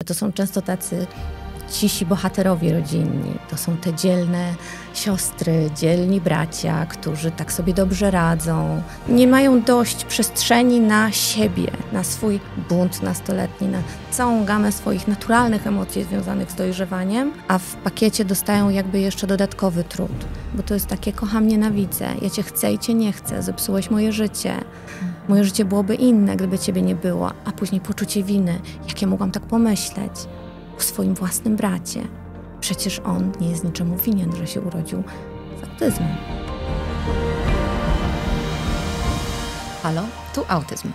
To są często tacy cisi bohaterowie rodzinni. To są te dzielne siostry, dzielni bracia, którzy tak sobie dobrze radzą. Nie mają dość przestrzeni na siebie, na swój bunt nastoletni, na całą gamę swoich naturalnych emocji związanych z dojrzewaniem, a w pakiecie dostają jakby jeszcze dodatkowy trud. Bo to jest takie kocham, nienawidzę, ja cię chcę i cię nie chcę, zepsułeś moje życie. Moje życie byłoby inne, gdyby ciebie nie było. A później poczucie winy. Jak ja mogłam tak pomyśleć? O swoim własnym bracie. Przecież on nie jest niczemu winien, że się urodził z autyzmem. Halo, tu autyzm.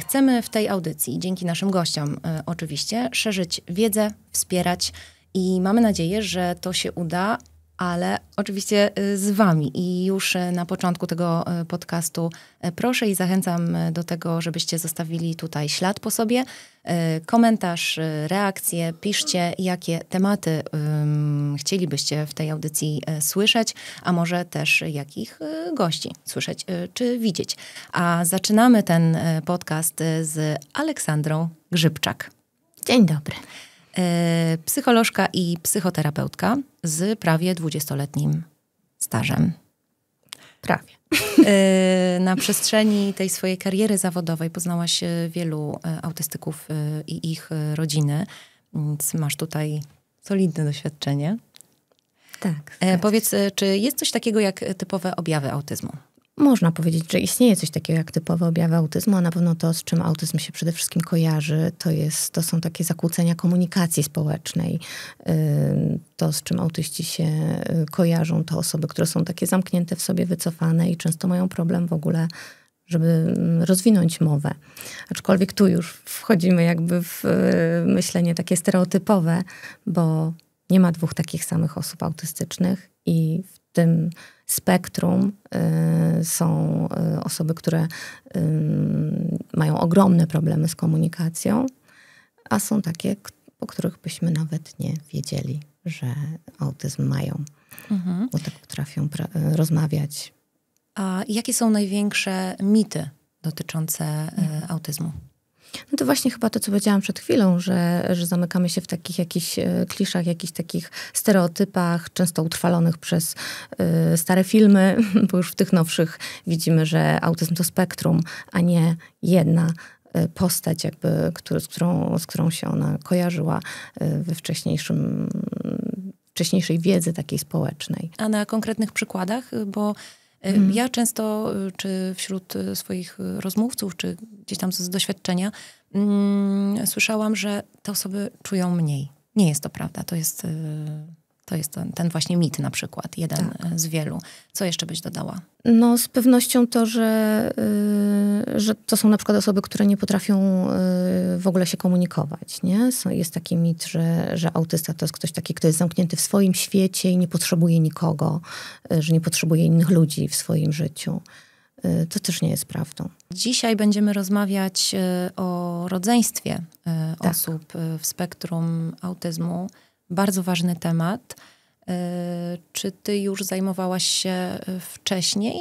Chcemy w tej audycji, dzięki naszym gościom oczywiście, szerzyć wiedzę, wspierać i mamy nadzieję, że to się uda, ale oczywiście z wami. I już na początku tego podcastu proszę i zachęcam do tego, żebyście zostawili tutaj ślad po sobie, komentarz, reakcje, piszcie, jakie tematy chcielibyście w tej audycji słyszeć, a może też jakich gości słyszeć czy widzieć. A zaczynamy ten podcast z Aleksandrą Grzybczak. Dzień dobry. Psycholożka i psychoterapeutka z prawie 20-letnim stażem. Prawie. Na przestrzeni tej swojej kariery zawodowej poznałaś wielu autystyków i ich rodziny, więc masz tutaj solidne doświadczenie. Tak. Powiedz, czy jest coś takiego jak typowe objawy autyzmu? Można powiedzieć, że istnieje coś takiego jak typowe objawy autyzmu, a na pewno to, z czym autyzm się przede wszystkim kojarzy, to są takie zakłócenia komunikacji społecznej. To, z czym autyści się kojarzą, to osoby, które są takie zamknięte w sobie, wycofane i często mają problem w ogóle, żeby rozwinąć mowę. Aczkolwiek tu już wchodzimy jakby w myślenie takie stereotypowe, bo nie ma dwóch takich samych osób autystycznych i w tym spektrum są osoby, które mają ogromne problemy z komunikacją, a są takie, po których byśmy nawet nie wiedzieli, że autyzm mają. Bo tak potrafią rozmawiać. A jakie są największe mity dotyczące autyzmu? No to właśnie chyba to, co powiedziałam przed chwilą, że zamykamy się w takich jakichś kliszach, jakichś takich stereotypach, często utrwalonych przez stare filmy, bo już w tych nowszych widzimy, że autyzm to spektrum, a nie jedna postać, jakby, z którą się ona kojarzyła we wcześniejszej wiedzy takiej społecznej. A na konkretnych przykładach, bo ja często, czy wśród swoich rozmówców, czy gdzieś tam z doświadczenia, słyszałam, że te osoby czują mniej. Nie jest to prawda. To jest ten właśnie mit na przykład, jeden z wielu. Co jeszcze byś dodała? No z pewnością to, że to są na przykład osoby, które nie potrafią w ogóle się komunikować, nie? Jest taki mit, że autysta to jest ktoś taki, kto jest zamknięty w swoim świecie i nie potrzebuje nikogo, że nie potrzebuje innych ludzi w swoim życiu. To też nie jest prawdą. Dzisiaj będziemy rozmawiać o rodzeństwie osób w spektrum autyzmu. Bardzo ważny temat. Czy ty już zajmowałaś się wcześniej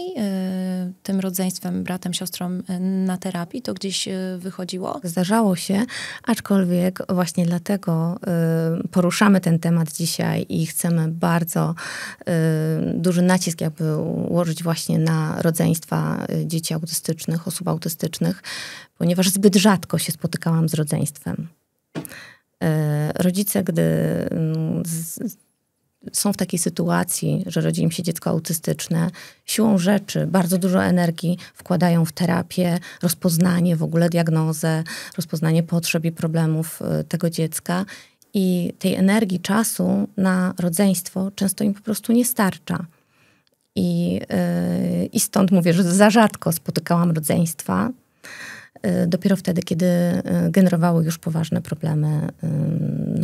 tym rodzeństwem, bratem, siostrą na terapii? To gdzieś wychodziło? Zdarzało się, aczkolwiek właśnie dlatego poruszamy ten temat dzisiaj i chcemy bardzo duży nacisk jakby ułożyć właśnie na rodzeństwa dzieci autystycznych, osób autystycznych, ponieważ zbyt rzadko się spotykałam z rodzeństwem. Rodzice, gdy są w takiej sytuacji, że rodzi im się dziecko autystyczne, siłą rzeczy bardzo dużo energii wkładają w terapię, rozpoznanie, w ogóle diagnozę, rozpoznanie potrzeb i problemów tego dziecka i tej energii, czasu na rodzeństwo często im po prostu nie starcza. I stąd mówię, że za rzadko spotykałam rodzeństwa, dopiero wtedy, kiedy generowały już poważne problemy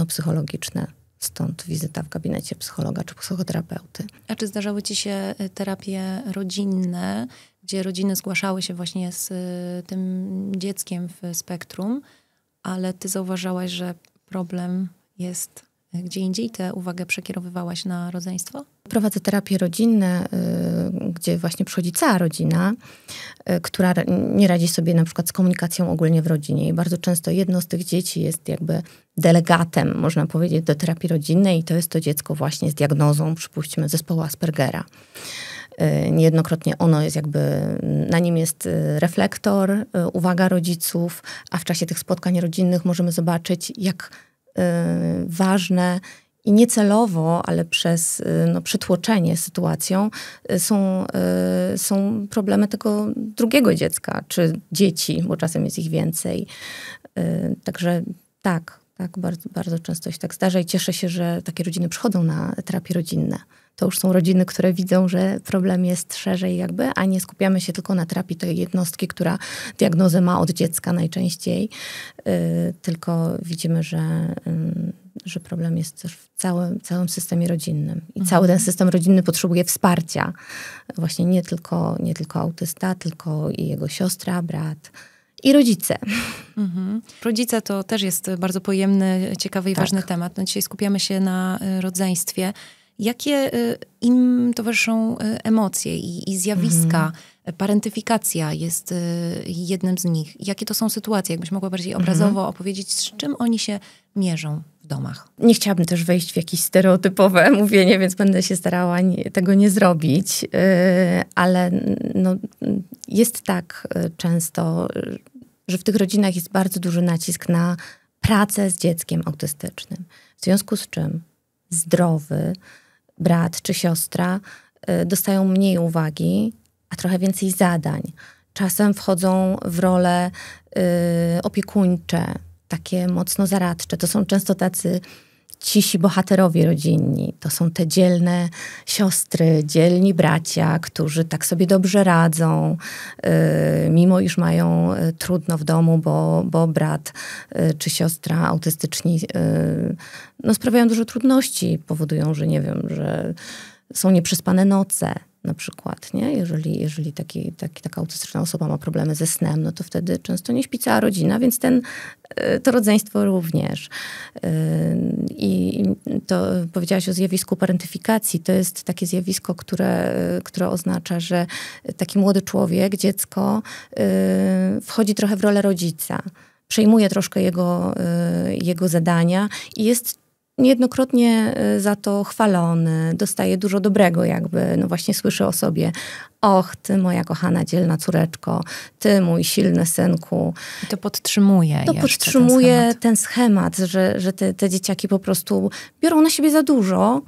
psychologiczne. Stąd wizyta w gabinecie psychologa czy psychoterapeuty. A czy zdarzały ci się terapie rodzinne, gdzie rodziny zgłaszały się właśnie z tym dzieckiem w spektrum, ale ty zauważałaś, że problem jest gdzie indziej tę uwagę przekierowywałaś na rodzeństwo? Prowadzę terapie rodzinne, gdzie właśnie przychodzi cała rodzina, która nie radzi sobie na przykład z komunikacją ogólnie w rodzinie. I bardzo często jedno z tych dzieci jest jakby delegatem, można powiedzieć, do terapii rodzinnej i to jest to dziecko właśnie z diagnozą, przypuśćmy, zespołu Aspergera. Niejednokrotnie ono jest jakby, na nim jest reflektor, uwaga rodziców, a w czasie tych spotkań rodzinnych możemy zobaczyć, jak ważne i niecelowo, ale przez przytłoczenie sytuacją są problemy tego drugiego dziecka, czy dzieci, bo czasem jest ich więcej. Także tak, bardzo, bardzo często się tak zdarza i cieszę się, że takie rodziny przychodzą na terapie rodzinne. To już są rodziny, które widzą, że problem jest szerzej jakby, a nie skupiamy się tylko na terapii tej jednostki, która diagnozę ma od dziecka najczęściej, tylko widzimy, że problem jest też w całym systemie rodzinnym. I cały ten system rodzinny potrzebuje wsparcia. Właśnie nie tylko autysta, tylko i jego siostra, brat i rodzice. Rodzice to też jest bardzo pojemny, ciekawy i ważny temat. No, dzisiaj skupiamy się na rodzeństwie. Jakie im towarzyszą emocje i zjawiska? Parentyfikacja jest jednym z nich. Jakie to są sytuacje? Jakbyś mogła bardziej obrazowo opowiedzieć, z czym oni się mierzą w domach? Nie chciałabym też wejść w jakieś stereotypowe mówienie, więc będę się starała tego nie zrobić. Ale no, jest tak często, że w tych rodzinach jest bardzo duży nacisk na pracę z dzieckiem autystycznym. W związku z czym zdrowy brat czy siostra dostają mniej uwagi, a trochę więcej zadań. Czasem wchodzą w role opiekuńcze, takie mocno zaradcze. To są często tacy cisi bohaterowie rodzinni. To są te dzielne siostry, dzielni bracia, którzy tak sobie dobrze radzą, mimo iż mają trudno w domu, bo brat czy siostra autystyczni sprawiają dużo trudności, powodują, że nie wiem, że są nieprzespane noce na przykład, nie? Jeżeli taka autystyczna osoba ma problemy ze snem, no to wtedy często nie śpi cała rodzina, więc to rodzeństwo również. I to powiedziałaś o zjawisku parentyfikacji. To jest takie zjawisko, które oznacza, że taki młody człowiek, dziecko, wchodzi trochę w rolę rodzica. Przejmuje troszkę jego zadania i jest niejednokrotnie za to chwalony, dostaje dużo dobrego jakby, no właśnie słyszy o sobie: och, ty moja kochana, dzielna córeczko, ty mój silny synku. I to podtrzymuje ten schemat, że te dzieciaki po prostu biorą na siebie za dużo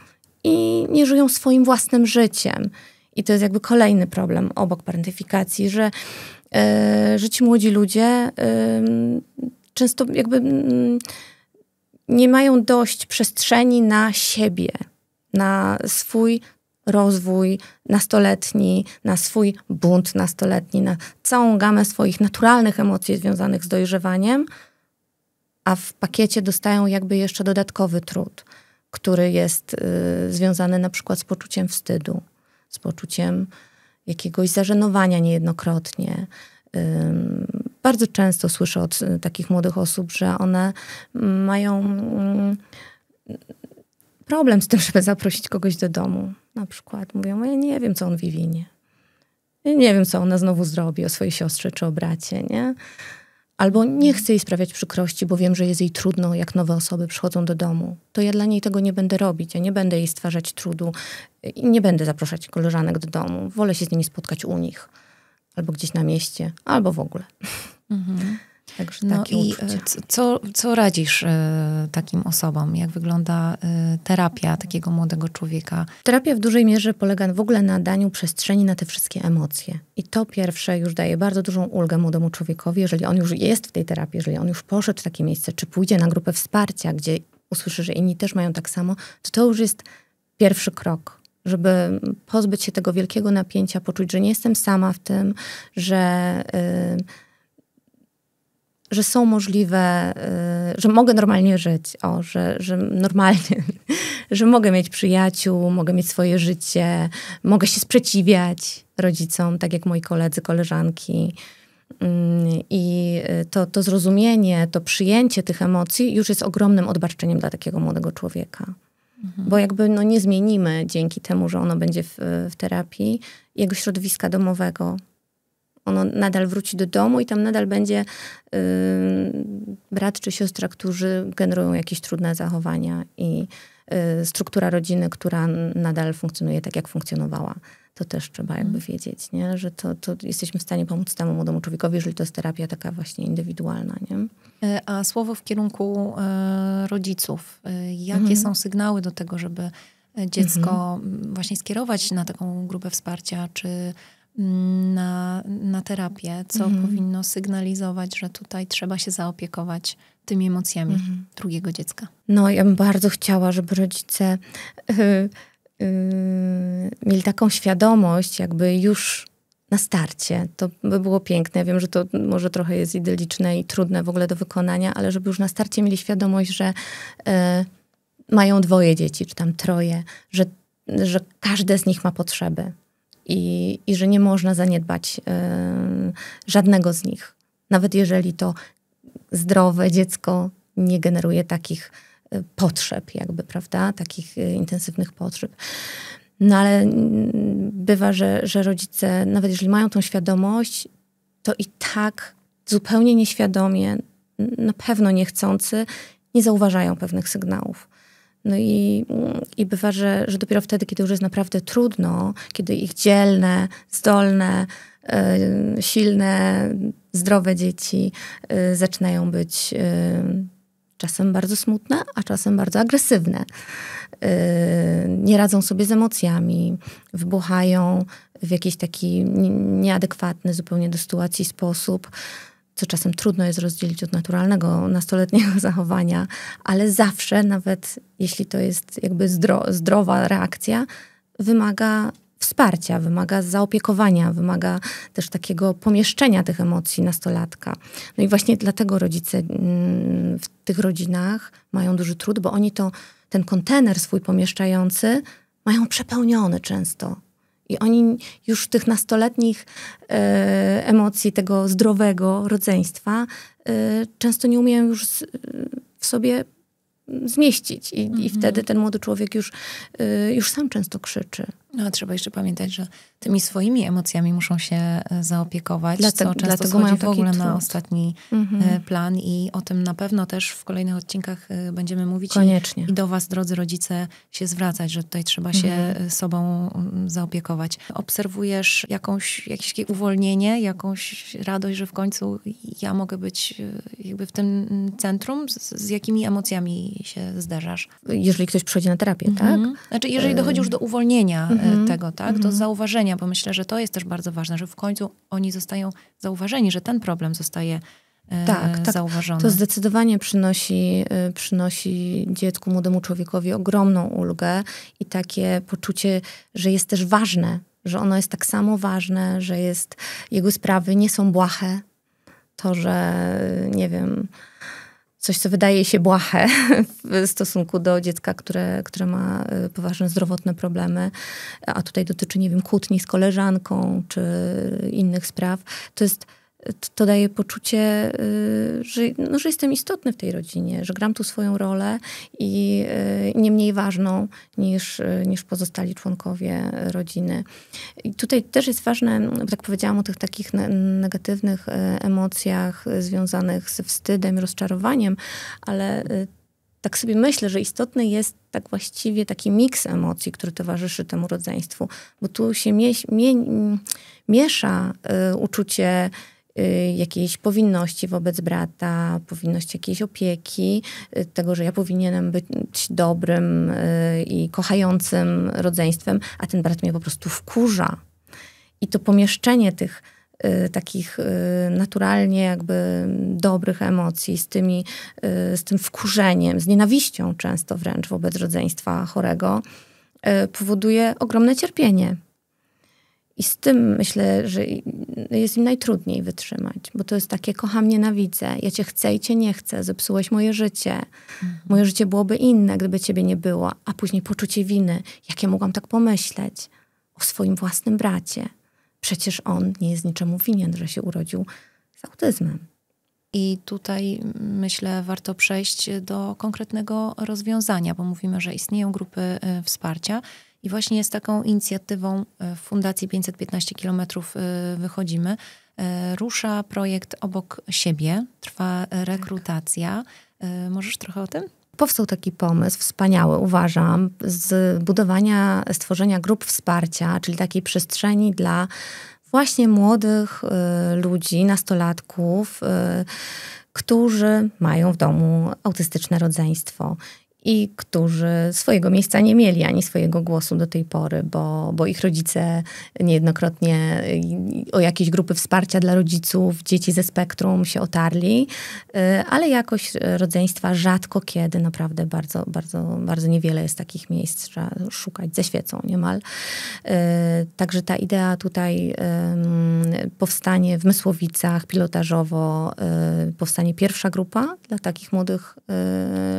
i nie żyją swoim własnym życiem. I to jest jakby kolejny problem obok parentyfikacji, że ci młodzi ludzie często jakby nie mają dość przestrzeni na siebie, na swój rozwój nastoletni, na swój bunt nastoletni, na całą gamę swoich naturalnych emocji związanych z dojrzewaniem, a w pakiecie dostają jakby jeszcze dodatkowy trud, który jest związany na przykład z poczuciem wstydu, z poczuciem jakiegoś zażenowania niejednokrotnie. Bardzo często słyszę od takich młodych osób, że one mają problem z tym, żeby zaprosić kogoś do domu. Na przykład mówią: ja nie wiem, co on wywinie. Ja nie wiem, co ona znowu zrobi o swojej siostrze czy o bracie, nie? Albo nie chcę jej sprawiać przykrości, bo wiem, że jest jej trudno, jak nowe osoby przychodzą do domu. To ja dla niej tego nie będę robić. Ja nie będę jej stwarzać trudu i nie będę zapraszać koleżanek do domu. Wolę się z nimi spotkać u nich. Albo gdzieś na mieście, albo w ogóle. Także takie uczucie. Co radzisz takim osobom? Jak wygląda terapia takiego młodego człowieka? Terapia w dużej mierze polega w ogóle na daniu przestrzeni na te wszystkie emocje. I to pierwsze już daje bardzo dużą ulgę młodemu człowiekowi, jeżeli on już jest w tej terapii, jeżeli on już poszedł w takie miejsce, czy pójdzie na grupę wsparcia, gdzie usłyszy, że inni też mają tak samo, to już jest pierwszy krok, żeby pozbyć się tego wielkiego napięcia, poczuć, że nie jestem sama w tym, że są możliwe, że mogę normalnie żyć, że normalnie, że mogę mieć przyjaciół, mogę mieć swoje życie, mogę się sprzeciwiać rodzicom, tak jak moi koledzy, koleżanki. I to zrozumienie, to przyjęcie tych emocji już jest ogromnym odbarczeniem dla takiego młodego człowieka. Bo jakby nie zmienimy dzięki temu, że ono będzie w terapii, jego środowiska domowego. Ono nadal wróci do domu i tam nadal będzie brat czy siostra, którzy generują jakieś trudne zachowania i struktura rodziny, która nadal funkcjonuje tak, jak funkcjonowała. To też trzeba jakby wiedzieć, nie? Że to jesteśmy w stanie pomóc temu młodemu człowiekowi, jeżeli to jest terapia taka właśnie indywidualna. Nie? A słowo w kierunku rodziców. Jakie są sygnały do tego, żeby dziecko właśnie skierować na taką grupę wsparcia, czy na terapię? Co powinno sygnalizować, że tutaj trzeba się zaopiekować tymi emocjami drugiego dziecka? No, ja bym bardzo chciała, żeby rodzice mieli taką świadomość jakby już na starcie. To by było piękne. Ja wiem, że to może trochę jest idylliczne i trudne w ogóle do wykonania, ale żeby już na starcie mieli świadomość, że mają 2 dzieci, czy tam 3, że każde z nich ma potrzeby i że nie można zaniedbać żadnego z nich. Nawet jeżeli to zdrowe dziecko nie generuje takich potrzeb jakby, prawda? Takich intensywnych potrzeb. No ale bywa, że rodzice, nawet jeżeli mają tą świadomość, to i tak zupełnie nieświadomie, na pewno niechcący, nie zauważają pewnych sygnałów. No i bywa, że dopiero wtedy, kiedy już jest naprawdę trudno, kiedy ich dzielne, zdolne, silne, zdrowe dzieci zaczynają być czasem bardzo smutne, a czasem bardzo agresywne. Nie radzą sobie z emocjami, wybuchają w jakiś taki nieadekwatny zupełnie do sytuacji sposób, co czasem trudno jest rozdzielić od naturalnego nastoletniego zachowania, ale zawsze, nawet jeśli to jest jakby zdrowa reakcja, wymaga wsparcia, wymaga zaopiekowania, wymaga też takiego pomieszczenia tych emocji nastolatka. No i właśnie dlatego rodzice w tych rodzinach mają duży trud, bo oni ten kontener swój pomieszczający mają przepełniony często. I oni już tych nastoletnich emocji, tego zdrowego rodzeństwa często nie umieją już w sobie zmieścić. I wtedy ten młody człowiek już sam często krzyczy. No, a trzeba jeszcze pamiętać, że tymi swoimi emocjami muszą się zaopiekować, co często schodzi w ogóle na ostatni plan i o tym na pewno też w kolejnych odcinkach będziemy mówić. Koniecznie. I do was, drodzy rodzice, się zwracać, że tutaj trzeba się sobą zaopiekować. Obserwujesz jakieś uwolnienie, jakąś radość, że w końcu ja mogę być jakby w tym centrum? Z jakimi emocjami się zderzasz? Jeżeli ktoś przychodzi na terapię, tak? Znaczy, jeżeli dochodzi już do uwolnienia tego, tak? Do zauważenia, bo myślę, że to jest też bardzo ważne, że w końcu oni zostają zauważeni, że ten problem zostaje zauważony. To zdecydowanie przynosi dziecku, młodemu człowiekowi ogromną ulgę i takie poczucie, że jest też ważne, że ono jest tak samo ważne, że jego sprawy nie są błahe. To, że nie wiem, coś, co wydaje się błahe w stosunku do dziecka, które ma poważne zdrowotne problemy, a tutaj dotyczy, nie wiem, kłótni z koleżanką czy innych spraw, to daje poczucie, że jestem istotny w tej rodzinie, że gram tu swoją rolę i nie mniej ważną niż pozostali członkowie rodziny. I tutaj też jest ważne, bo tak powiedziałam o tych takich negatywnych emocjach związanych ze wstydem, rozczarowaniem, ale tak sobie myślę, że istotny jest tak właściwie taki miks emocji, który towarzyszy temu rodzeństwu, bo tu się miesza uczucie jakiejś powinności wobec brata, powinność jakiejś opieki, tego, że ja powinienem być dobrym i kochającym rodzeństwem, a ten brat mnie po prostu wkurza. I to pomieszczenie tych takich naturalnie jakby dobrych emocji z tym wkurzeniem, z nienawiścią często wręcz wobec rodzeństwa chorego, powoduje ogromne cierpienie. I z tym myślę, że jest im najtrudniej wytrzymać, bo to jest takie kocham, nienawidzę, ja cię chcę i cię nie chcę, zepsułeś moje życie. Moje życie byłoby inne, gdyby ciebie nie było. A później poczucie winy. Jak ja mogłam tak pomyśleć o swoim własnym bracie? Przecież on nie jest niczemu winien, że się urodził z autyzmem. I tutaj myślę, warto przejść do konkretnego rozwiązania, bo mówimy, że istnieją grupy wsparcia i właśnie z taką inicjatywą w Fundacji 515 km wychodzimy. Rusza projekt Obok siebie, trwa rekrutacja. Możesz trochę o tym? Powstał taki pomysł, wspaniały, uważam, stworzenia grup wsparcia, czyli takiej przestrzeni dla właśnie młodych ludzi, nastolatków, którzy mają w domu autystyczne rodzeństwo i którzy swojego miejsca nie mieli, ani swojego głosu do tej pory, bo ich rodzice niejednokrotnie o jakieś grupy wsparcia dla rodziców, dzieci ze spektrum się otarli, ale jakoś rodzeństwa rzadko kiedy, naprawdę bardzo, bardzo, bardzo niewiele jest takich miejsc, trzeba szukać ze świecą niemal. Także ta idea tutaj powstanie w Mysłowicach pilotażowo, powstanie pierwsza grupa dla takich młodych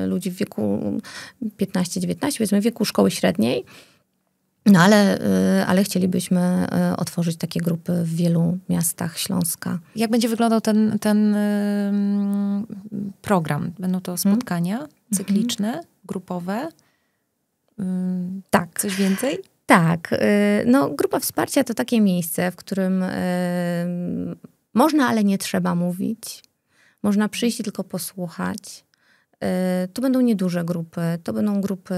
ludzi w wieku 15-19, powiedzmy w wieku szkoły średniej. No ale chcielibyśmy otworzyć takie grupy w wielu miastach Śląska. Jak będzie wyglądał ten program? Będą to spotkania cykliczne, grupowe? Tak. Coś więcej? Tak. No, grupa wsparcia to takie miejsce, w którym można, ale nie trzeba mówić. Można przyjść i tylko posłuchać. To będą nieduże grupy. To będą grupy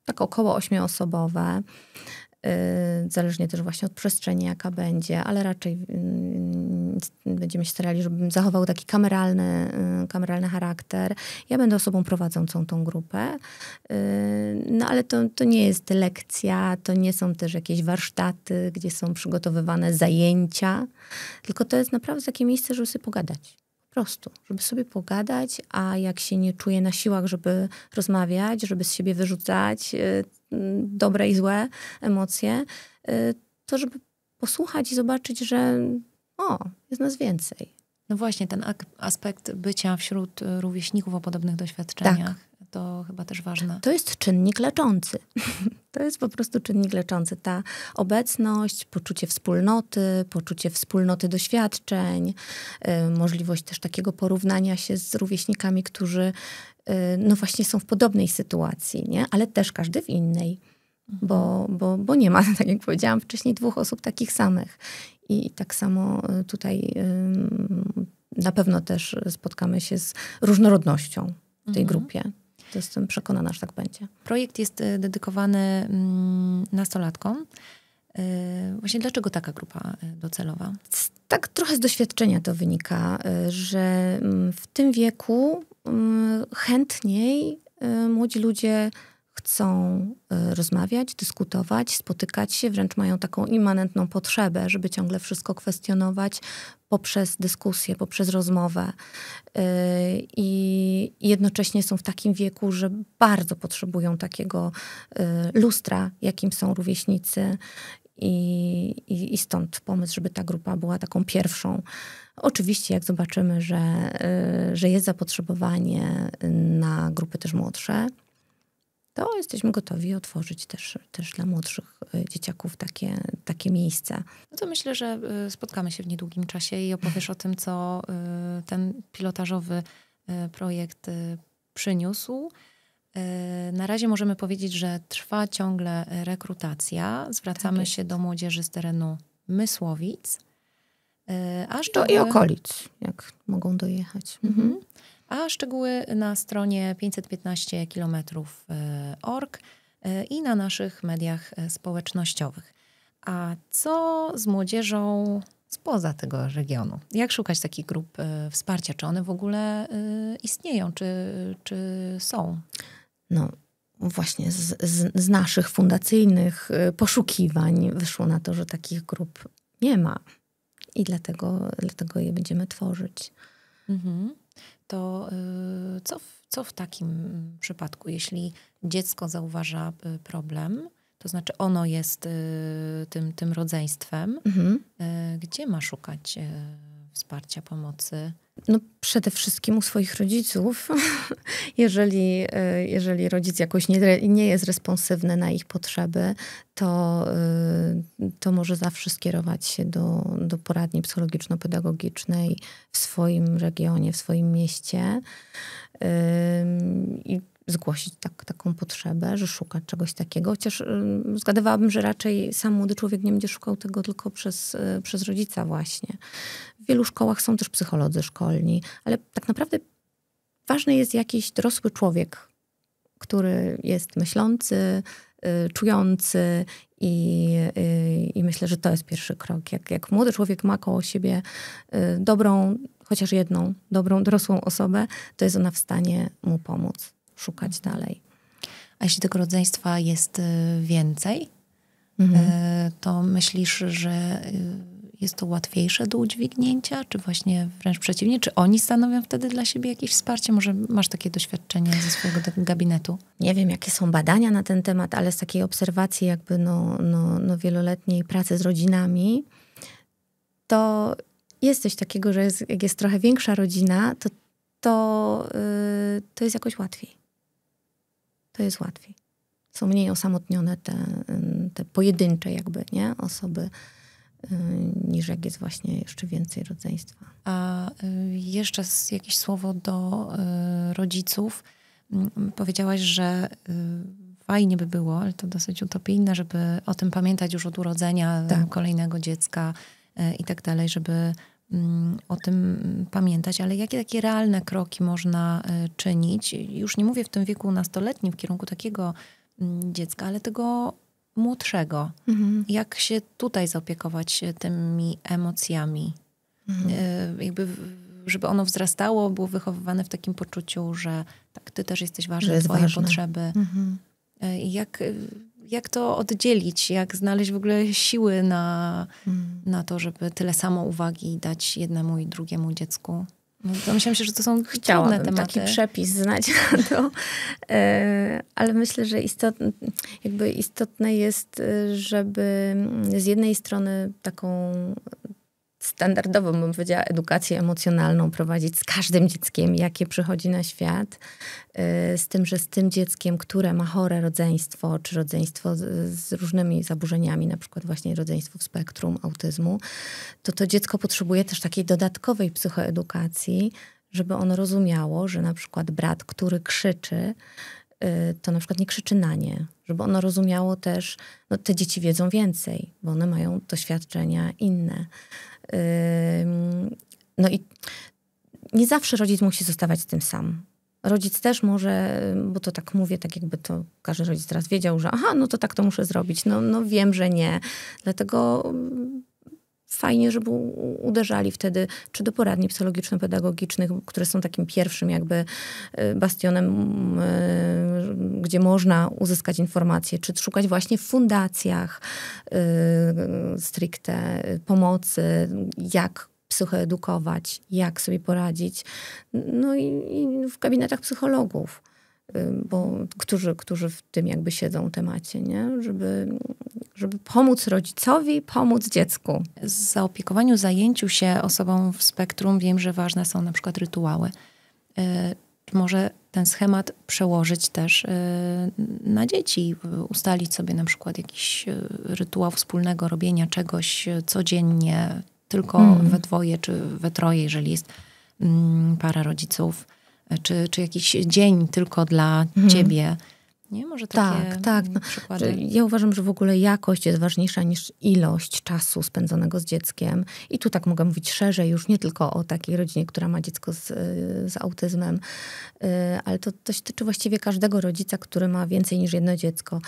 tak około 8-osobowe. Zależnie też właśnie od przestrzeni, jaka będzie, ale raczej będziemy się starali, żeby zachował taki kameralny charakter. Ja będę osobą prowadzącą tą grupę. No ale to nie jest lekcja, to nie są też jakieś warsztaty, gdzie są przygotowywane zajęcia, tylko to jest naprawdę takie miejsce, żeby sobie pogadać. Po prostu, żeby sobie pogadać, a jak się nie czuje na siłach, żeby rozmawiać, żeby z siebie wyrzucać dobre i złe emocje, to żeby posłuchać i zobaczyć, że jest nas więcej. No właśnie, ten aspekt bycia wśród rówieśników o podobnych doświadczeniach, tak. To chyba też ważne. To jest czynnik leczący. To jest po prostu czynnik leczący. Ta obecność, poczucie wspólnoty doświadczeń, możliwość też takiego porównania się z rówieśnikami, którzy no właśnie są w podobnej sytuacji, nie? Ale też każdy w innej. Bo nie ma, tak jak powiedziałam wcześniej, 2 osób takich samych. I tak samo tutaj na pewno też spotkamy się z różnorodnością w tej grupie. To jestem przekonana, że tak będzie. Projekt jest dedykowany nastolatkom. Właśnie dlaczego taka grupa docelowa? Tak trochę z doświadczenia to wynika, że w tym wieku chętniej młodzi ludzie chcą rozmawiać, dyskutować, spotykać się, wręcz mają taką immanentną potrzebę, żeby ciągle wszystko kwestionować poprzez dyskusję, poprzez rozmowę. I jednocześnie są w takim wieku, że bardzo potrzebują takiego lustra, jakim są rówieśnicy. I stąd pomysł, żeby ta grupa była taką pierwszą. Oczywiście, jak zobaczymy, że jest zapotrzebowanie na grupy też młodsze, to jesteśmy gotowi otworzyć też dla młodszych dzieciaków takie miejsca. No to myślę, że spotkamy się w niedługim czasie i opowiesz o tym, co ten pilotażowy projekt przyniósł. Na razie możemy powiedzieć, że trwa ciągle rekrutacja. Zwracamy się do młodzieży z terenu Mysłowic. I okolic, jak mogą dojechać. A szczegóły na stronie 515km.org i na naszych mediach społecznościowych. A co z młodzieżą spoza tego regionu? Jak szukać takich grup wsparcia? Czy one w ogóle istnieją? Czy są? No właśnie z naszych fundacyjnych poszukiwań wyszło na to, że takich grup nie ma. I dlatego je będziemy tworzyć. To co w takim przypadku, jeśli dziecko zauważa problem, to znaczy ono jest tym rodzeństwem, gdzie ma szukać wsparcia, pomocy? No przede wszystkim u swoich rodziców. Jeżeli rodzic jakoś nie jest responsywny na ich potrzeby, to może zawsze skierować się do poradni psychologiczno-pedagogicznej w swoim regionie, w swoim mieście i zgłosić taką potrzebę, że szuka czegoś takiego. Chociaż zgadywałabym, że raczej sam młody człowiek nie będzie szukał tego tylko przez rodzica właśnie. W wielu szkołach są też psycholodzy szkolni, ale tak naprawdę ważny jest jakiś dorosły człowiek, który jest myślący, czujący i myślę, że to jest pierwszy krok. Jak młody człowiek ma koło siebie dobrą, chociaż jedną, dobrą, dorosłą osobę, to jest ona w stanie mu pomóc szukać dalej. A jeśli tego rodzeństwa jest więcej, to myślisz, że jest to łatwiejsze do udźwignięcia, czy właśnie wręcz przeciwnie? Czy oni stanowią wtedy dla siebie jakieś wsparcie? Może masz takie doświadczenie ze swojego gabinetu? Nie wiem, jakie są badania na ten temat, ale z takiej obserwacji jakby wieloletniej pracy z rodzinami, to jest coś takiego, że jak jest trochę większa rodzina, to jest jakoś łatwiej. To jest łatwiej. Są mniej osamotnione te pojedyncze jakby, nie? Osoby, niż jak jest właśnie jeszcze więcej rodzeństwa. A jeszcze jakieś słowo do rodziców. Powiedziałaś, że fajnie by było, ale to dosyć utopijne, żeby o tym pamiętać już od urodzenia kolejnego dziecka i tak dalej, żeby o tym pamiętać, ale jakie takie realne kroki można czynić? Już nie mówię w tym wieku nastoletnim w kierunku takiego dziecka, ale tego młodszego. Jak się tutaj zaopiekować tymi emocjami? Jakby, żeby ono wzrastało, było wychowywane w takim poczuciu, że tak, ty też jesteś ważny, twoje potrzeby. Jak to oddzielić? Jak znaleźć w ogóle siły na to, żeby tyle samo uwagi dać jednemu i drugiemu dziecku? No to myślę, że to są trudne tematy. Taki przepis znać na to. Ale myślę, że istotne jest, żeby z jednej strony taką standardową, bym powiedziała, edukację emocjonalną prowadzić z każdym dzieckiem, jakie przychodzi na świat. Z tym, że z tym dzieckiem, które ma chore rodzeństwo, czy rodzeństwo z różnymi zaburzeniami, na przykład właśnie rodzeństwo w spektrum autyzmu, to dziecko potrzebuje też takiej dodatkowej psychoedukacji, żeby ono rozumiało, że na przykład brat, który krzyczy, to na przykład nie krzyczy na nie. Żeby ono rozumiało też, te dzieci wiedzą więcej, bo one mają doświadczenia inne. No i nie zawsze rodzic musi zostawać z tym sam. Rodzic też może, bo to tak mówię, tak jakby to każdy rodzic teraz wiedział, że to tak to muszę zrobić. No wiem, że nie. Dlatego fajnie, żeby uderzali wtedy, czy do poradni psychologiczno-pedagogicznych, które są takim pierwszym jakby bastionem, gdzie można uzyskać informacje, czy szukać właśnie w fundacjach stricte pomocy, jak psychoedukować, jak sobie poradzić. No i w gabinetach psychologów, którzy w tym jakby siedzą temacie, nie? Żeby pomóc rodzicowi, pomóc dziecku. W zaopiekowaniu, zajęciu się osobą w spektrum wiem, że ważne są na przykład rytuały. Może ten schemat przełożyć też na dzieci, ustalić sobie na przykład jakiś rytuał wspólnego robienia czegoś codziennie, tylko we dwoje czy we troje, jeżeli jest para rodziców, czy jakiś dzień tylko dla ciebie. Nie? Może takie przykłady. Ja uważam, że w ogóle jakość jest ważniejsza niż ilość czasu spędzonego z dzieckiem. I tu tak mogę mówić szerzej, już nie tylko o takiej rodzinie, która ma dziecko z autyzmem, ale to się tyczy właściwie każdego rodzica, który ma więcej niż jedno dziecko.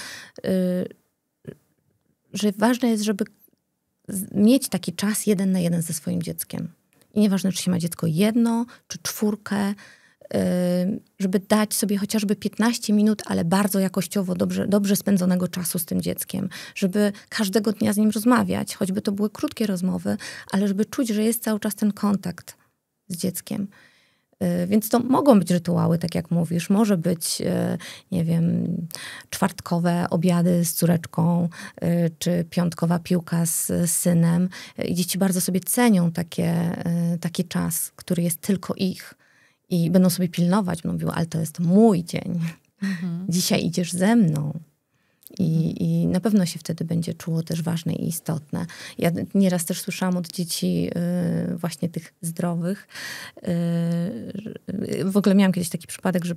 Że ważne jest, żeby mieć taki czas 1 na 1 ze swoim dzieckiem. I nieważne, czy się ma dziecko jedno, czy 4, żeby dać sobie chociażby 15 minut, ale bardzo jakościowo, dobrze spędzonego czasu z tym dzieckiem. Żeby każdego dnia z nim rozmawiać, choćby to były krótkie rozmowy, ale żeby czuć, że jest cały czas ten kontakt z dzieckiem. Więc to mogą być rytuały, tak jak mówisz. Może być, nie wiem, czwartkowe obiady z córeczką, czy piątkowa piłka z synem. I dzieci bardzo sobie cenią taki czas, który jest tylko ich. I będą sobie pilnować, będą mówiły, ale to jest mój dzień. Dzisiaj idziesz ze mną. I na pewno się wtedy będzie czuło też ważne i istotne. Ja nieraz też słyszałam od dzieci właśnie tych zdrowych. W ogóle miałam kiedyś taki przypadek, że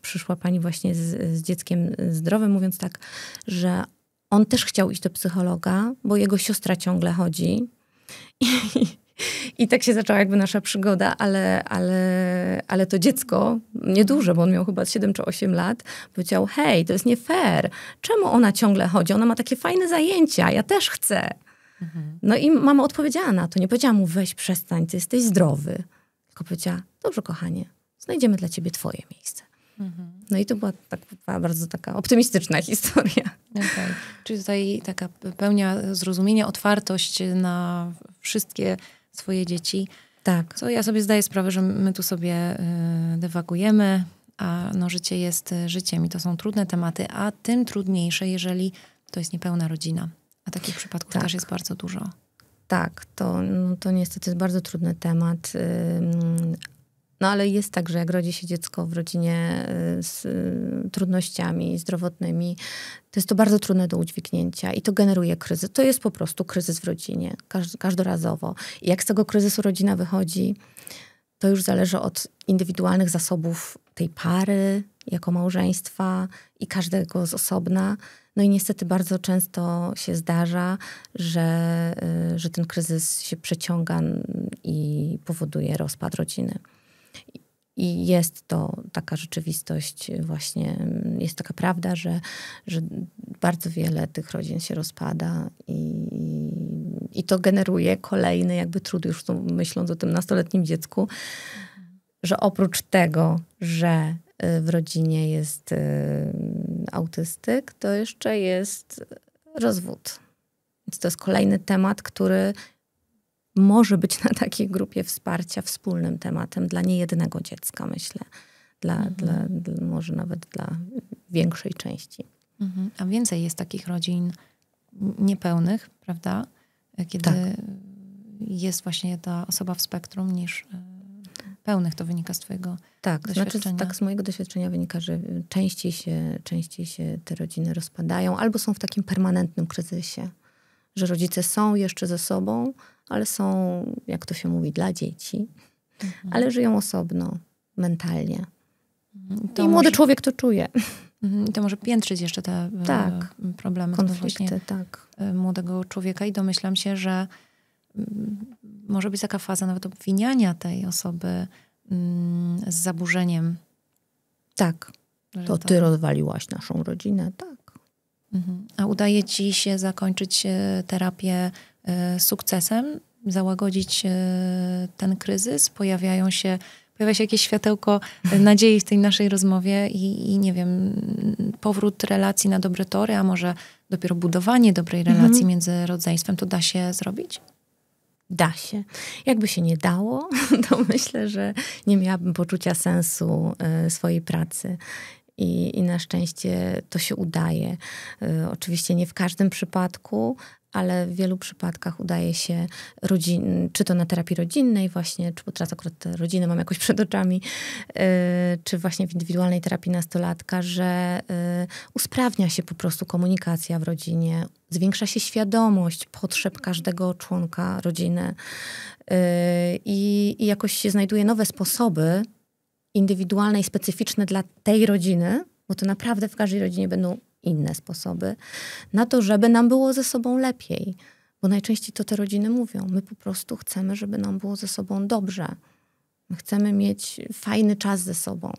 przyszła pani właśnie z dzieckiem zdrowym, mówiąc tak, że on też chciał iść do psychologa, bo jego siostra ciągle chodzi. I tak się zaczęła jakby nasza przygoda, ale to dziecko, nieduże, bo on miał chyba 7 czy 8 lat, powiedział, hej, to jest nie fair. Czemu ona ciągle chodzi? Ona ma takie fajne zajęcia, ja też chcę. No i mama odpowiedziała na to. Nie powiedziała mu, weź przestań, ty jesteś zdrowy. Tylko powiedziała, dobrze kochanie, znajdziemy dla ciebie twoje miejsce. No i to była bardzo taka optymistyczna historia. Okay. Czyli tutaj taka pełnia zrozumienia, otwartość na wszystkie swoje dzieci. Tak. Co ja sobie zdaję sprawę, że my tu sobie dywagujemy, a no życie jest życiem i to są trudne tematy, a tym trudniejsze, jeżeli to jest niepełna rodzina. A takich przypadków też jest bardzo dużo. Tak, to niestety jest bardzo trudny temat. No ale jest tak, że jak rodzi się dziecko w rodzinie z trudnościami zdrowotnymi, to jest to bardzo trudne do udźwignięcia i to generuje kryzys. To jest po prostu kryzys w rodzinie, każdorazowo. I jak z tego kryzysu rodzina wychodzi, to już zależy od indywidualnych zasobów tej pary, jako małżeństwa i każdego z osobna. No i niestety bardzo często się zdarza, że ten kryzys się przeciąga i powoduje rozpad rodziny. I jest to taka rzeczywistość właśnie, jest taka prawda, że bardzo wiele tych rodzin się rozpada i to generuje kolejny jakby trud, już tu myśląc o tym nastoletnim dziecku, że oprócz tego, że w rodzinie jest autystyk, to jeszcze jest rozwód. Więc to jest kolejny temat, który może być na takiej grupie wsparcia wspólnym tematem dla niejednego dziecka, myślę. Może nawet dla większej części. A więcej jest takich rodzin niepełnych, prawda? Kiedy jest właśnie ta osoba w spektrum niż pełnych. To wynika z twojego doświadczenia. Znaczy tak z mojego doświadczenia wynika, że częściej się te rodziny rozpadają albo są w takim permanentnym kryzysie. Że rodzice są jeszcze ze sobą, ale są, jak to się mówi, dla dzieci. Ale żyją osobno, mentalnie. I młody człowiek to czuje. I to może piętrzyć jeszcze te problemy. Konflikty, młodego człowieka. I domyślam się, że może być taka faza nawet obwiniania tej osoby z zaburzeniem. Tak. To ty rozwaliłaś naszą rodzinę, tak. A udaje ci się zakończyć terapię sukcesem? Załagodzić ten kryzys? Pojawia się jakieś światełko nadziei w tej naszej rozmowie i nie wiem, powrót relacji na dobre tory, a może dopiero budowanie dobrej relacji między rodzeństwem, to da się zrobić? Da się. Jakby się nie dało, to myślę, że nie miałabym poczucia sensu swojej pracy. I na szczęście to się udaje. Oczywiście nie w każdym przypadku, ale w wielu przypadkach udaje się czy to na terapii rodzinnej właśnie, czy bo teraz akurat te rodziny mam jakoś przed oczami, czy właśnie w indywidualnej terapii nastolatka, że usprawnia się po prostu komunikacja w rodzinie, zwiększa się świadomość potrzeb każdego członka rodziny i jakoś się znajduje nowe sposoby indywidualne i specyficzne dla tej rodziny, bo to naprawdę w każdej rodzinie będą inne sposoby, na to, żeby nam było ze sobą lepiej. Bo najczęściej to te rodziny mówią. My po prostu chcemy, żeby nam było ze sobą dobrze. My chcemy mieć fajny czas ze sobą.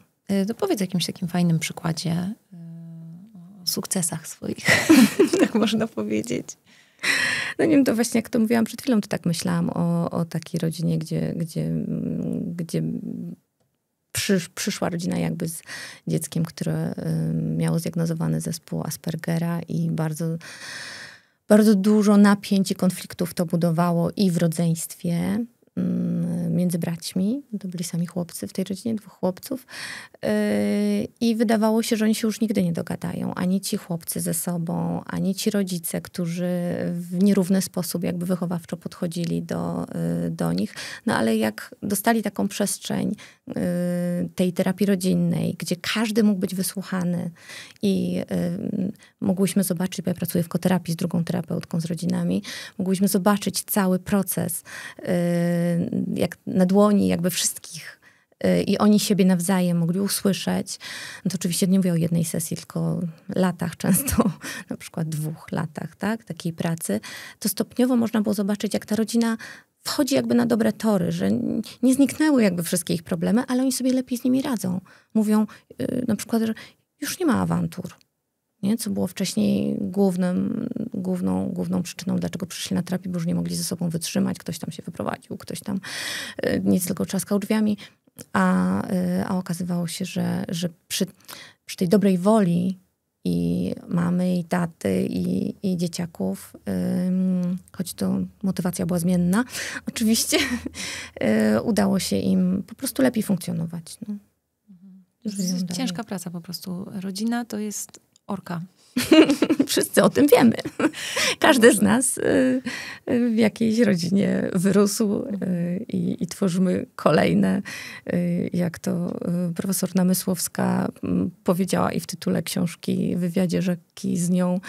To powiedz o jakimś takim fajnym przykładzie o sukcesach swoich, tak można powiedzieć. No nie wiem, to właśnie jak to mówiłam przed chwilą, to tak myślałam o takiej rodzinie, gdzie przyszła rodzina jakby z dzieckiem, które miało zdiagnozowany zespół Aspergera i bardzo, bardzo dużo napięć i konfliktów to budowało i w rodzeństwie. między braćmi. To byli sami chłopcy w tej rodzinie, 2 chłopców. I wydawało się, że oni się już nigdy nie dogadają. Ani ci chłopcy ze sobą, ani ci rodzice, którzy w nierówny sposób jakby wychowawczo podchodzili do nich. No ale jak dostali taką przestrzeń tej terapii rodzinnej, gdzie każdy mógł być wysłuchany i mogłyśmy zobaczyć, bo ja pracuję w koterapii z drugą terapeutką z rodzinami, mogłyśmy zobaczyć cały proces jak na dłoni jakby wszystkich i oni siebie nawzajem mogli usłyszeć. No to oczywiście nie mówię o jednej sesji, tylko latach często, na przykład 2 latach, tak, takiej pracy. To stopniowo można było zobaczyć, jak ta rodzina wchodzi jakby na dobre tory, że nie zniknęły jakby wszystkie ich problemy, ale oni sobie lepiej z nimi radzą. Mówią na przykład, że już nie ma awantur. Nie? Co było wcześniej główną przyczyną, dlaczego przyszli na terapię, bo już nie mogli ze sobą wytrzymać. Ktoś tam się wyprowadził, ktoś tam nic tylko trzaskał drzwiami. A okazywało się, że przy tej dobrej woli i mamy, i taty, i dzieciaków, choć to motywacja była zmienna, oczywiście udało się im po prostu lepiej funkcjonować. No. Ciężka praca po prostu. Rodzina to jest orka. Wszyscy o tym wiemy. Każdy z nas w jakiejś rodzinie wyrósł i tworzymy kolejne, jak to profesor Namysłowska powiedziała i w tytule książki, w wywiadzie rzeki z nią,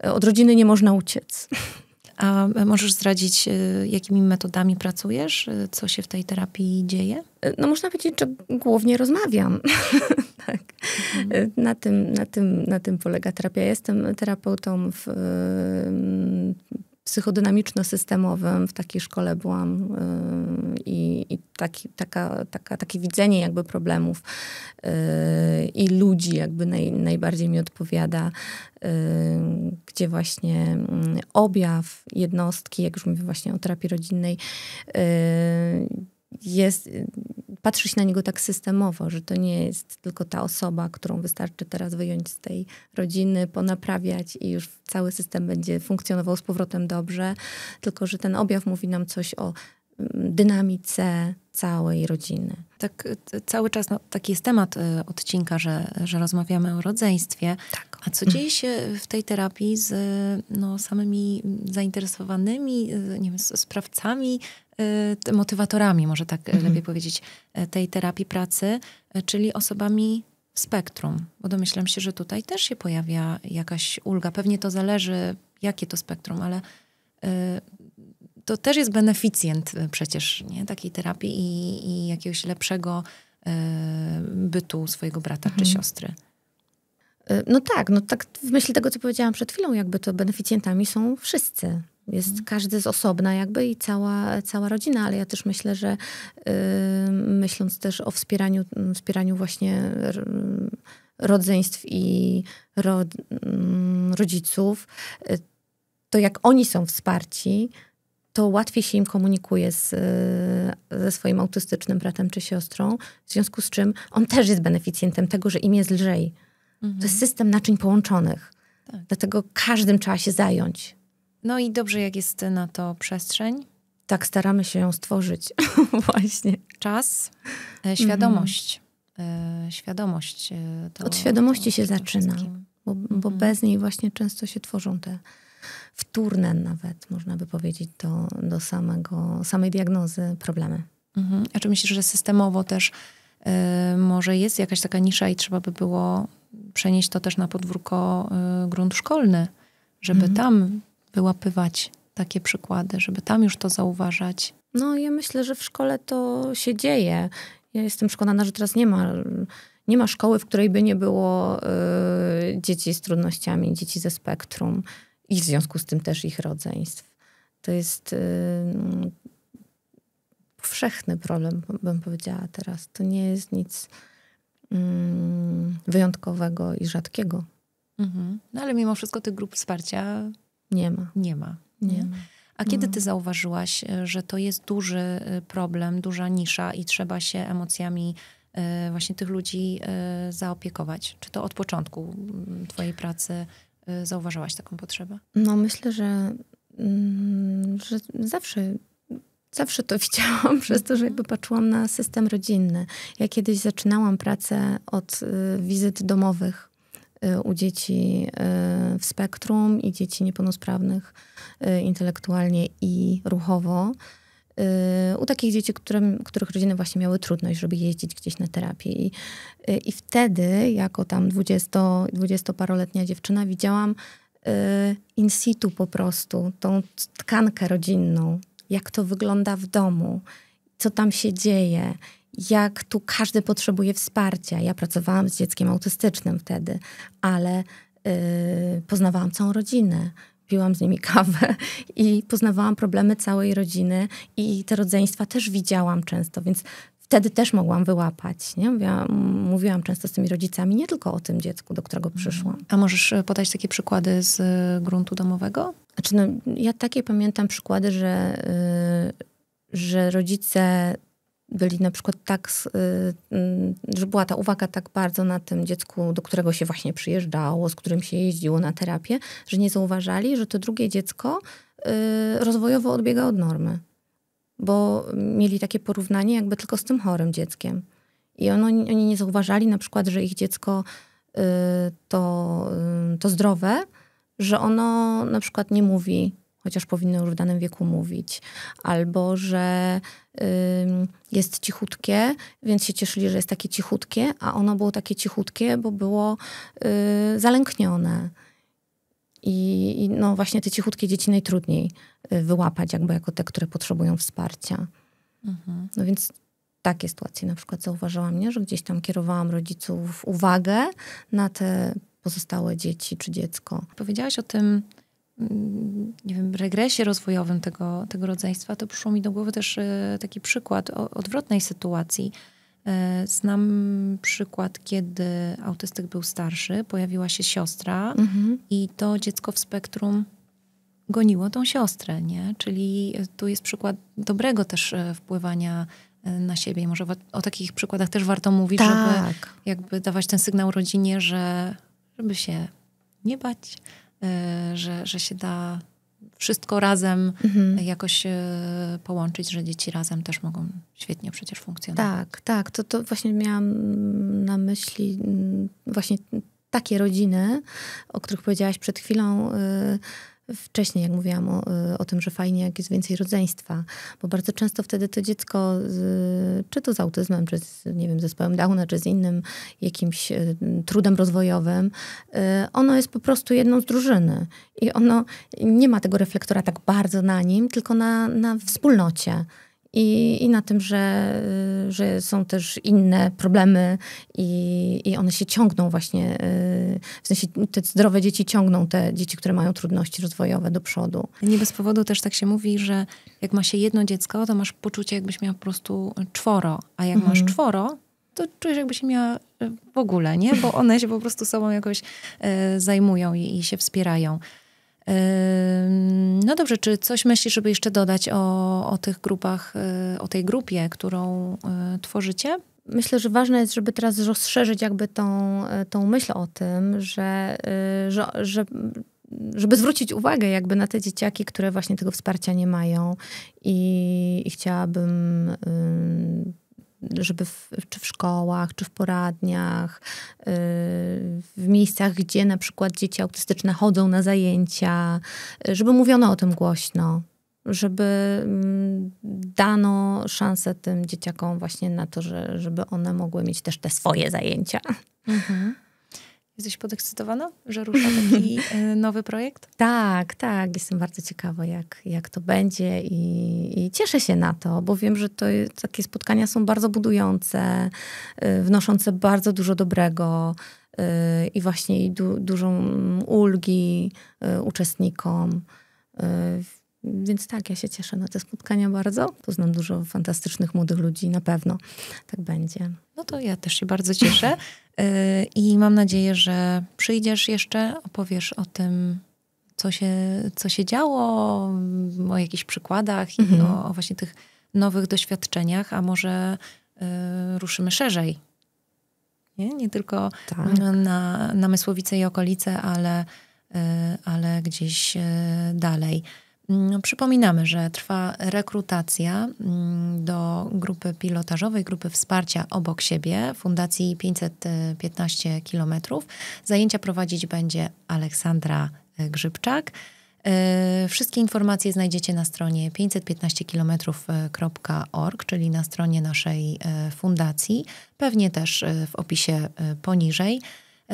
od rodziny nie można uciec. A możesz zdradzić, jakimi metodami pracujesz? Co się w tej terapii dzieje? No można powiedzieć, że głównie rozmawiam. Tak. Na tym polega terapia. Ja jestem terapeutą psychodynamiczno-systemowym. W takiej szkole byłam i takie widzenie jakby problemów i ludzi jakby najbardziej mi odpowiada, gdzie właśnie objaw jednostki, jak już mówię właśnie o terapii rodzinnej, patrzy się na niego tak systemowo, że to nie jest tylko ta osoba, którą wystarczy teraz wyjąć z tej rodziny, ponaprawiać i już cały system będzie funkcjonował z powrotem dobrze, tylko że ten objaw mówi nam coś o dynamice całej rodziny. Tak cały czas taki jest temat odcinka, że rozmawiamy o rodzeństwie. Tak. A co dzieje się w tej terapii z samymi zainteresowanymi, nie wiem, sprawcami, motywatorami, może tak lepiej powiedzieć, tej terapii pracy, czyli osobami w spektrum? Bo domyślam się, że tutaj też się pojawia jakaś ulga. Pewnie to zależy, jakie to spektrum, ale to też jest beneficjent przecież, nie? Takiej terapii i jakiegoś lepszego bytu swojego brata czy siostry. No tak w myśl tego, co powiedziałam przed chwilą, jakby to beneficjentami są wszyscy. Jest każdy z osobna jakby i cała rodzina, ale ja też myślę, że myśląc też o wspieraniu właśnie rodzeństw i rodziców, to jak oni są wsparci, to łatwiej się im komunikuje ze swoim autystycznym bratem czy siostrą, w związku z czym on też jest beneficjentem tego, że im jest lżej. To jest system naczyń połączonych. Tak. Dlatego każdym trzeba się zająć. No i dobrze, jak jest na to przestrzeń. Tak, staramy się ją stworzyć. Właśnie. Czas, świadomość. Świadomość. Od świadomości się zaczyna. Bo bez niej właśnie często się tworzą te wtórne nawet, można by powiedzieć, do samej diagnozy problemy. A czy myślisz, że systemowo też może jest jakaś taka nisza i trzeba by było przenieść to też na podwórko grunt szkolny, żeby tam wyłapywać takie przykłady, żeby tam już to zauważać? No ja myślę, że w szkole to się dzieje. Ja jestem przekonana, że teraz nie ma szkoły, w której by nie było dzieci z trudnościami, dzieci ze spektrum i w związku z tym też ich rodzeństw. To jest powszechny problem, bym powiedziała teraz. To nie jest nic wyjątkowego i rzadkiego. No ale mimo wszystko tych grup wsparcia nie ma. Nie? A kiedy ty zauważyłaś, że to jest duży problem, duża nisza i trzeba się emocjami właśnie tych ludzi zaopiekować? Czy to od początku twojej pracy zauważyłaś taką potrzebę? No myślę, że zawsze Zawsze to widziałam przez to, że jakby patrzyłam na system rodzinny. Ja kiedyś zaczynałam pracę od wizyt domowych u dzieci w spektrum i dzieci niepełnosprawnych intelektualnie i ruchowo. U takich dzieci, których rodziny właśnie miały trudność, żeby jeździć gdzieś na terapię. I wtedy, jako tam 20-paroletnia dziewczyna, widziałam in situ po prostu tą tkankę rodzinną, jak to wygląda w domu, co tam się dzieje, jak tu każdy potrzebuje wsparcia. Ja pracowałam z dzieckiem autystycznym wtedy, ale poznawałam całą rodzinę. Piłam z nimi kawę i poznawałam problemy całej rodziny i te rodzeństwa też widziałam często, więc wtedy też mogłam wyłapać. Nie? Mówiłam często z tymi rodzicami, nie tylko o tym dziecku, do którego przyszłam. A możesz podać takie przykłady z gruntu domowego? Znaczy, ja takie pamiętam przykłady, że rodzice byli na przykład tak, że była ta uwaga tak bardzo na tym dziecku, do którego się właśnie przyjeżdżało, z którym się jeździło na terapię, że nie zauważali, że to drugie dziecko rozwojowo odbiega od normy. Bo mieli takie porównanie jakby tylko z tym chorym dzieckiem. I oni nie zauważali na przykład, że ich dziecko to zdrowe, że ono na przykład nie mówi, chociaż powinno już w danym wieku mówić. Albo, że jest cichutkie, więc się cieszyli, że jest takie cichutkie, a ono było takie cichutkie, bo było zalęknione. I no właśnie te cichutkie dzieci najtrudniej wyłapać jakby jako te, które potrzebują wsparcia. Mhm. No więc takie sytuacje na przykład zauważyłam, nie? Że gdzieś tam kierowałam rodziców uwagę na te pozostałe dzieci czy dziecko. Powiedziałaś o tym, nie wiem, regresie rozwojowym tego rodzeństwa, to przyszło mi do głowy też taki przykład odwrotnej sytuacji. Znam przykład, kiedy autystyk był starszy, pojawiła się siostra i to dziecko w spektrum goniło tą siostrę, nie? Czyli tu jest przykład dobrego też wpływania na siebie. I może o takich przykładach też warto mówić, tak, żeby jakby dawać ten sygnał rodzinie, żeby się nie bać, że się da wszystko razem jakoś połączyć, że dzieci razem też mogą świetnie przecież funkcjonować. Tak. To właśnie miałam na myśli właśnie takie rodziny, o których powiedziałaś przed chwilą, wcześniej, jak mówiłam o tym, że fajnie, jak jest więcej rodzeństwa, bo bardzo często wtedy to dziecko, czy to z autyzmem, czy z, nie wiem, zespołem Downa, czy z innym jakimś trudem rozwojowym, ono jest po prostu jedną z drużyny. I ono nie ma tego reflektora tak bardzo na nim, tylko na wspólnocie. I na tym, że są też inne problemy i one się ciągną właśnie, w sensie te zdrowe dzieci ciągną te dzieci, które mają trudności rozwojowe do przodu. Nie bez powodu też tak się mówi, że jak ma się jedno dziecko, to masz poczucie, jakbyś miała po prostu czworo, a jak masz czworo, to czujesz, jakbyś miała w ogóle, nie? Bo one się po prostu sobą jakoś zajmują i się wspierają. No dobrze, czy coś myślisz, żeby jeszcze dodać o tych grupach, o tej grupie, którą tworzycie? Myślę, że ważne jest, żeby teraz rozszerzyć jakby tą myśl o tym, żeby zwrócić uwagę jakby na te dzieciaki, które właśnie tego wsparcia nie mają i chciałabym, żeby czy w szkołach, czy w poradniach, w miejscach, gdzie na przykład dzieci autystyczne chodzą na zajęcia, żeby mówiono o tym głośno, żeby dano szansę tym dzieciakom właśnie na to, żeby one mogły mieć też te swoje zajęcia. Mhm. Jesteś podekscytowana, że rusza taki nowy projekt? Tak. Jestem bardzo ciekawa, jak to będzie i cieszę się na to, bo wiem, że takie spotkania są bardzo budujące, wnoszące bardzo dużo dobrego i właśnie dużą ulgi uczestnikom. Więc tak, ja się cieszę na te spotkania bardzo. Poznam dużo fantastycznych, młodych ludzi, na pewno tak będzie. No to ja też się bardzo cieszę i mam nadzieję, że przyjdziesz jeszcze, opowiesz o tym, co się działo, o jakichś przykładach i o właśnie tych nowych doświadczeniach, a może ruszymy szerzej. Nie tylko na Mysłowice i okolice, ale gdzieś dalej. Przypominamy, że trwa rekrutacja do grupy pilotażowej, grupy wsparcia obok siebie Fundacji 515 km. Zajęcia prowadzić będzie Aleksandra Grzybczak. Wszystkie informacje znajdziecie na stronie 515km.org, czyli na stronie naszej fundacji, pewnie też w opisie poniżej.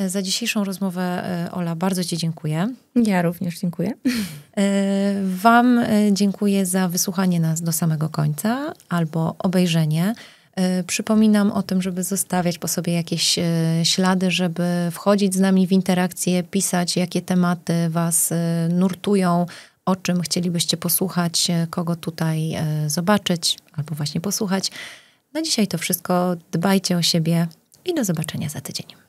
Za dzisiejszą rozmowę, Ola, bardzo Ci dziękuję. Ja również dziękuję. Wam dziękuję za wysłuchanie nas do samego końca albo obejrzenie. Przypominam o tym, żeby zostawiać po sobie jakieś ślady, żeby wchodzić z nami w interakcję, pisać, jakie tematy Was nurtują, o czym chcielibyście posłuchać, kogo tutaj zobaczyć albo właśnie posłuchać. Na dzisiaj to wszystko. Dbajcie o siebie i do zobaczenia za tydzień.